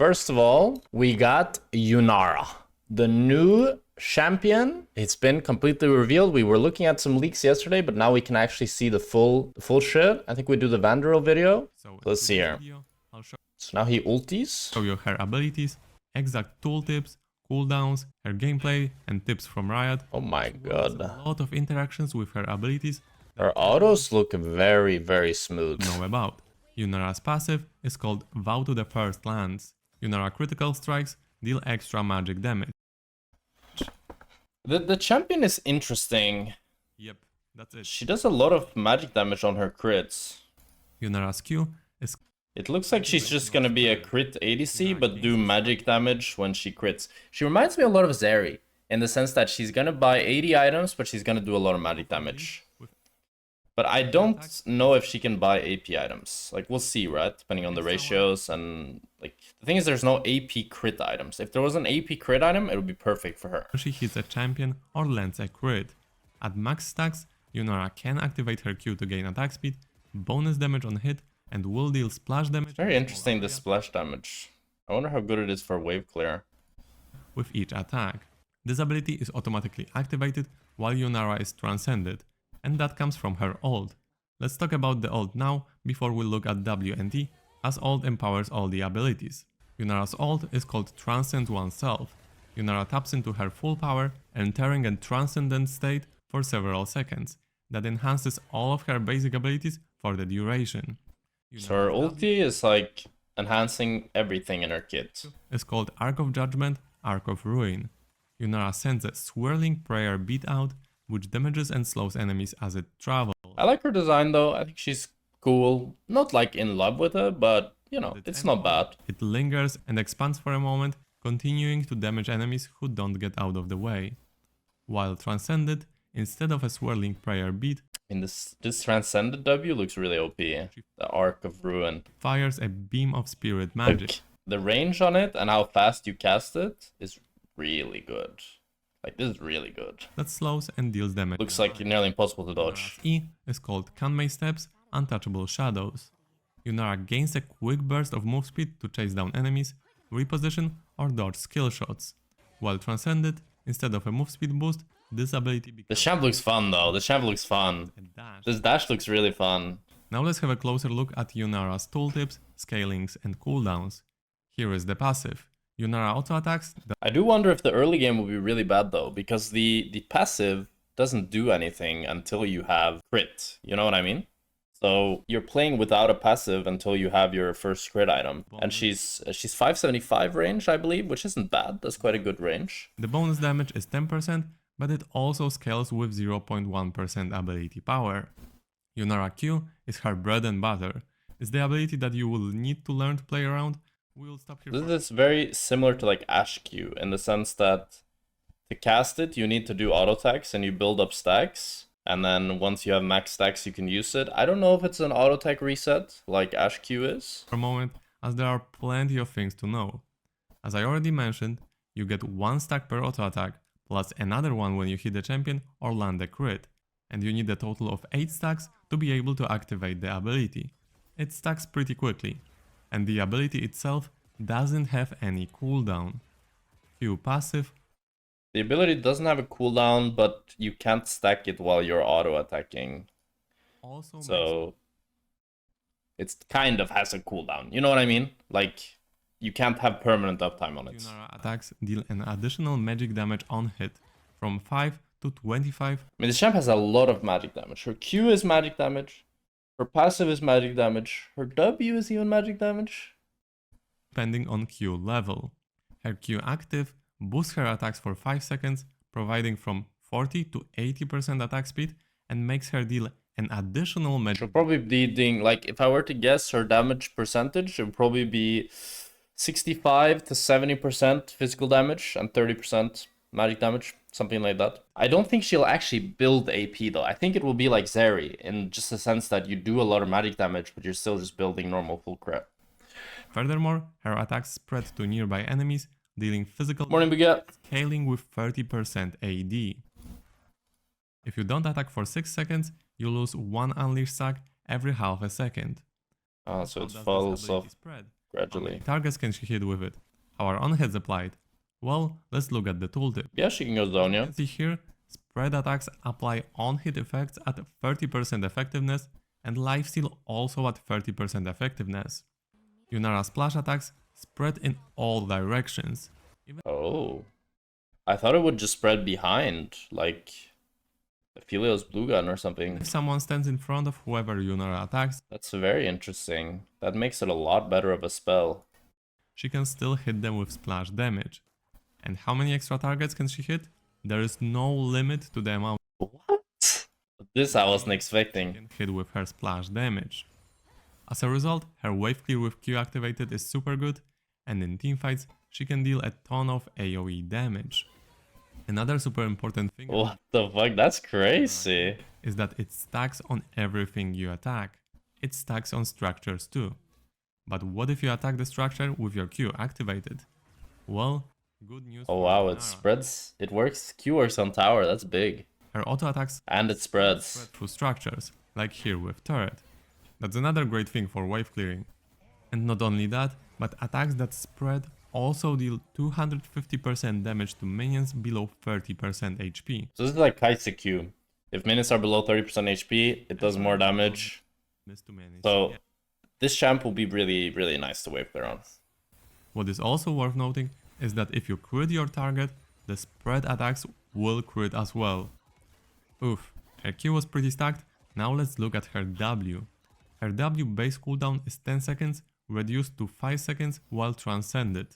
First of all, we got YUNARA, the new champion. It's been completely revealed. We were looking at some leaks yesterday, but now we can actually see the full shit. I think we do the Vandero video. So let's see here. So now he ultis. Show you her abilities, exact tooltips, cooldowns, her gameplay, and tips from Riot. Oh my god. A lot of interactions with her abilities. Her autos look very, very smooth. Know about. YUNARA's passive is called Vow to the First Lands. YUNARA critical strikes deal extra magic damage. The champion is interesting. Yep, that's it. She does a lot of magic damage on her crits. YUNARA's Q is... It looks like she's just gonna be a crit ADC, but do magic damage when she crits. She reminds me a lot of Zeri, in the sense that she's gonna buy 80 items, but she's gonna do a lot of magic damage. But I don't know if she can buy AP items. Like, we'll see, right? Depending on the ratios and... like, the thing is, there's no AP crit items. If there was an AP crit item, it would be perfect for her. She hits a champion or lands a crit. At max stacks, YUNARA can activate her Q to gain attack speed, bonus damage on hit, and will deal splash damage. It's very interesting, this splash damage. I wonder how good it is for wave clear. With each attack. This ability is automatically activated while YUNARA is transcended, and that comes from her ult. Let's talk about the ult now, before we look at W and T, as ult empowers all the abilities. YUNARA's ult is called Transcend Oneself. YUNARA taps into her full power, entering a transcendent state for several seconds. That enhances all of her basic abilities for the duration. So her ulti is like enhancing everything in her kit. It's called Arc of Judgment, Arc of Ruin. YUNARA sends a swirling prayer beat out, which damages and slows enemies as it travels. I like her design though, I think she's cool. Not like in love with her, but you know, it's not bad. It lingers and expands for a moment, continuing to damage enemies who don't get out of the way. While transcended, instead of a swirling prayer beat, I mean, this transcended W looks really OP. The Arc of Ruin fires a beam of spirit magic. Like, the range on it and how fast you cast it is really good. Like, this is really good. That slows and deals damage. Looks like nearly impossible to dodge. E is called Kanmei Steps, Untouchable Shadows. YUNARA gains a quick burst of move speed to chase down enemies, reposition or dodge skill shots. While transcended, instead of a move speed boost, this ability becomes... The champ looks fun though, the champ looks fun. This dash looks really fun. Now let's have a closer look at YUNARA's tooltips, scalings and cooldowns. Here is the passive. YUNARA auto attacks. I do wonder if the early game will be really bad though, because the passive doesn't do anything until you have crit. You know what I mean? So you're playing without a passive until you have your first crit item. And she's 575 range, I believe, which isn't bad. That's quite a good range. The bonus damage is 10%, but it also scales with 0.1% ability power. YUNARA Q is her bread and butter. It's the ability that you will need to learn to play around. We'll stop here. This is very similar to like Ashe Q in the sense that to cast it, you need to do auto attacks and you build up stacks. And then once you have max stacks, you can use it. I don't know if it's an auto attack reset like Ashe Q is. For a moment, as there are plenty of things to know. As I already mentioned, you get 1 stack per auto attack, plus another one when you hit the champion or land a crit. And you need a total of 8 stacks to be able to activate the ability. It stacks pretty quickly. And the ability itself doesn't have any cooldown. Q passive. The ability doesn't have a cooldown, but you can't stack it while you're auto attacking. Also so it kind of has a cooldown. You know what I mean? Like, you can't have permanent uptime on it. YUNARA attacks deal an additional magic damage on hit, from 5 to 25. I mean, the champ has a lot of magic damage. Her Q is magic damage. Her passive is magic damage. Her W is even magic damage. Depending on Q level. Her Q active boosts her attacks for 5 seconds, providing from 40 to 80% attack speed, and makes her deal an additional magic. She'll probably be doing, like, if I were to guess her damage percentage, it would probably be 65 to 70% physical damage and 30% magic damage, something like that. I don't think she'll actually build AP though. I think it will be like Zeri, in just the sense that you do a lot of magic damage, but you're still just building normal full crit. Furthermore, her attacks spread to nearby enemies, dealing physical scaling with 30% AD. If you don't attack for 6 seconds, you lose 1 unleash stack every half a second. So it falls off How many gradually. targets can she hit with it? How are on-hits applied? Well, let's look at the tooltip. Yeah, she can go As down, you yeah. can see here, spread attacks apply on-hit effects at 30% effectiveness and lifesteal also at 30% effectiveness. YUNARA splash attacks spread in all directions. Oh. I thought it would just spread behind, like Aphelios blue gun or something. If someone stands in front of whoever YUNARA attacks, That's very interesting. That makes it a lot better of a spell. she can still hit them with splash damage. And how many extra targets can she hit? There is no limit to the amount What? This I wasn't she expecting. can hit with her splash damage. As a result, her wave clear with Q activated is super good, and in teamfights, she can deal a ton of AoE damage. Another super important thing What the fuck? That's crazy. is that it stacks on everything you attack. It stacks on structures too. But what if you attack the structure with your Q activated? Well, good news Oh for wow, YUNARA. it spreads. It works. Q works on tower. That's big. Her auto attacks And it spreads. spread through structures, like here with turret. That's another great thing for wave clearing. And not only that, but attacks that spread also deal 250% damage to minions below 30% HP. So this is like Kaisa Q. If minions are below 30% HP, it does more damage. So this champ will be really, really nice to wave clear on. What is also worth noting is that if you crit your target, the spread attacks will crit as well. Oof, her Q was pretty stacked, now let's look at her W. Her W base cooldown is 10 seconds, reduced to 5 seconds while transcended.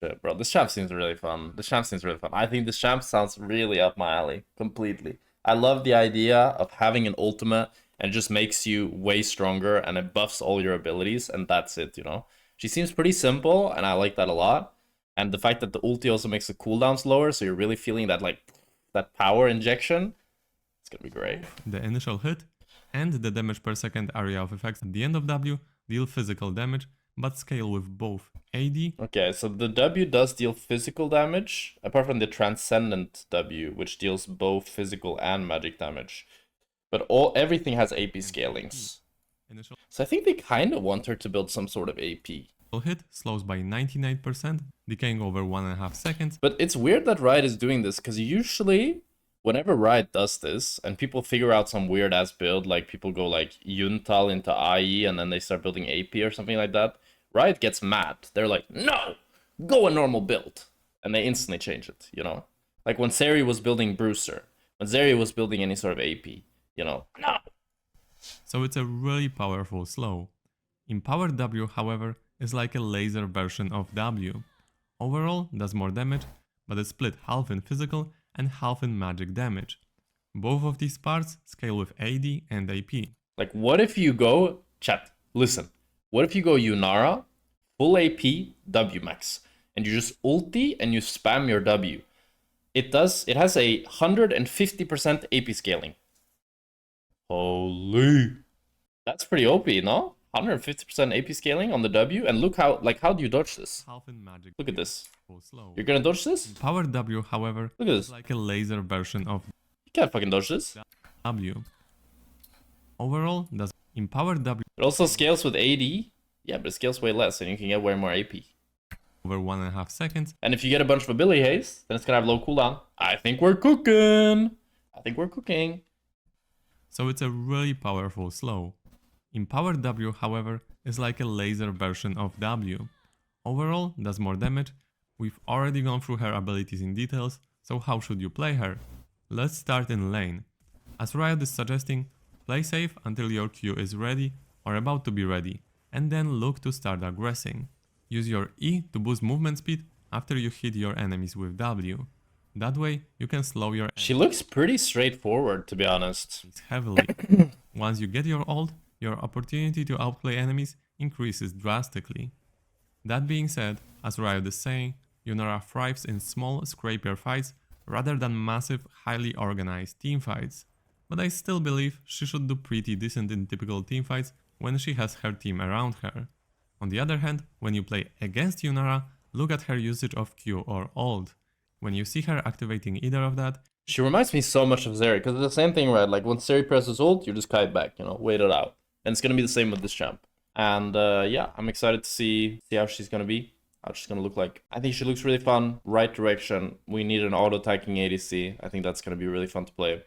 Shit, bro, this champ seems really fun. I think this champ sounds really up my alley, completely. I love the idea of having an ultimate and it just makes you way stronger and it buffs all your abilities and that's it, you know? She seems pretty simple and I like that a lot. And the fact that the ulti also makes the cooldowns lower, so you're really feeling that like that power injection, it's gonna be great. The initial hit and the damage per second area of effects at the end of W deal physical damage, but scale with both AD. Okay, so the W does deal physical damage, apart from the Transcendent W, which deals both physical and magic damage. But everything has AP scalings. Initial So I think they kind of want her to build some sort of AP. hit slows by 99%, decaying over 1.5 seconds. But it's weird that Riot is doing this, because usually, whenever Riot does this, and people figure out some weird-ass build, like people go like Yuntal into IE, and then they start building AP or something like that, Riot gets mad. They're like, no, go a normal build. And they instantly change it, you know? Like when Seri was building Bruiser, when Zeri was building any sort of AP, you know? No! So it's a really powerful slow. Empowered W, however, is like a laser version of W. Overall, does more damage, but it's split half in physical and half in magic damage. Both of these parts scale with AD and AP. Like, what if you go... Chat, listen. What if you go YUNARA, full AP, W max, and you just ulti and you spam your W? It has a 150% AP scaling. Holy. That's pretty OP, no? 150% AP scaling on the W, and look how do you dodge this? Half in magic. Look at this. Slow. You're gonna dodge this? Empowered W, however, Look at is this. like a laser version of You can't fucking dodge this. W. Overall, does Empowered W It also scales with AD. Yeah, but it scales way less, and you can get way more AP. over 1.5 seconds. And if you get a bunch of ability haste, then it's gonna have low cooldown. I think we're cooking. So it's a really powerful slow. Empowered W, however, is like a laser version of W. Overall, does more damage. We've already gone through her abilities in details, so how should you play her? Let's start in lane. As Riot is suggesting, play safe until your Q is ready or about to be ready, and then look to start aggressing. Use your E to boost movement speed after you hit your enemies with W. That way, you can slow your She looks pretty straightforward, to be honest. enemies heavily. Once you get your ult, your opportunity to outplay enemies increases drastically. That being said, as Riot is saying, YUNARA thrives in small scraper fights rather than massive, highly organized teamfights. But I still believe she should do pretty decent in typical teamfights when she has her team around her. On the other hand, when you play against YUNARA, look at her usage of Q or ult. When you see her activating either of that, She reminds me so much of Zeri, because it's the same thing, right? Like when Zeri presses ult, you just kite back, you know, wait it out. And it's gonna be the same with this champ. And yeah, I'm excited to see how she's gonna be, how she's gonna look like. I think she looks really fun. Right direction. We need an auto-attacking ADC. I think that's gonna be really fun to play.